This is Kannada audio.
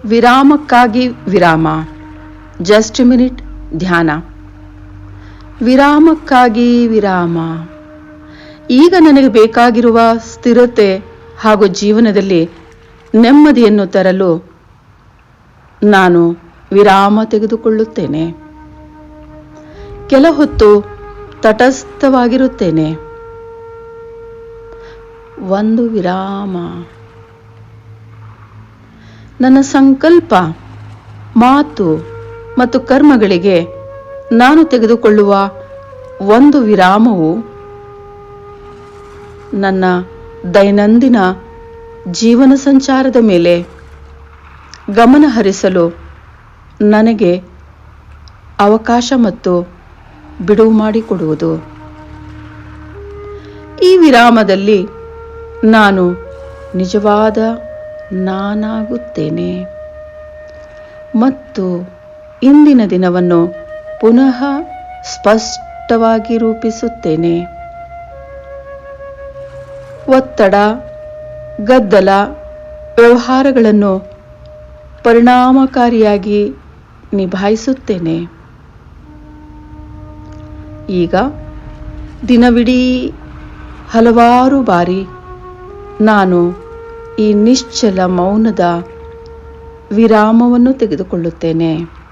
ವಿರಾಮಕ್ಕಾಗಿ ವಿರಾಮ. ಜಸ್ಟ್ ಮಿನಿಟ್ ಧ್ಯಾನ. ವಿರಾಮಕ್ಕಾಗಿ ವಿರಾಮ. ಈಗ ನನಗೆ ಬೇಕಾಗಿರುವ ಸ್ಥಿರತೆ ಹಾಗೂ ಜೀವನದಲ್ಲಿ ನೆಮ್ಮದಿಯನ್ನು ತರಲು ನಾನು ವಿರಾಮ ತೆಗೆದುಕೊಳ್ಳುತ್ತೇನೆ. ಕೆಲ ಹೊತ್ತು ತಟಸ್ಥವಾಗಿರುತ್ತೇನೆ. ಒಂದು ವಿರಾಮ. ನನ್ನ ಸಂಕಲ್ಪ, ಮಾತು ಮತ್ತು ಕರ್ಮಗಳಿಗೆ ನಾನು ತೆಗೆದುಕೊಳ್ಳುವ ಒಂದು ವಿರಾಮವು ನನ್ನ ದೈನಂದಿನ ಜೀವನ ಸಂಚಾರದ ಮೇಲೆ ಗಮನ ಹರಿಸಲು ನನಗೆ ಅವಕಾಶ ಮತ್ತು ಬಿಡುವು ಮಾಡಿಕೊಡುವುದು. ಈ ವಿರಾಮದಲ್ಲಿ ನಾನು ನಿಜವಾದ ನಾನಾಗುತ್ತೇನೆ ಮತ್ತು ಇಂದಿನ ದಿನವನ್ನು ಪುನಃ ಸ್ಪಷ್ಟವಾಗಿ ರೂಪಿಸುತ್ತೇನೆ. ಒತ್ತಡ, ಗದ್ದಲ, ವ್ಯವಹಾರಗಳನ್ನು ಪರಿಣಾಮಕಾರಿಯಾಗಿ ನಿಭಾಯಿಸುತ್ತೇನೆ. ಈಗ ದಿನವಿಡೀ ಹಲವಾರು ಬಾರಿ ನಾನು ಈ ನಿಶ್ಚಲ ಮೌನದ ವಿರಾಮವನ್ನು ತೆಗೆದುಕೊಳ್ಳುತ್ತೇನೆ.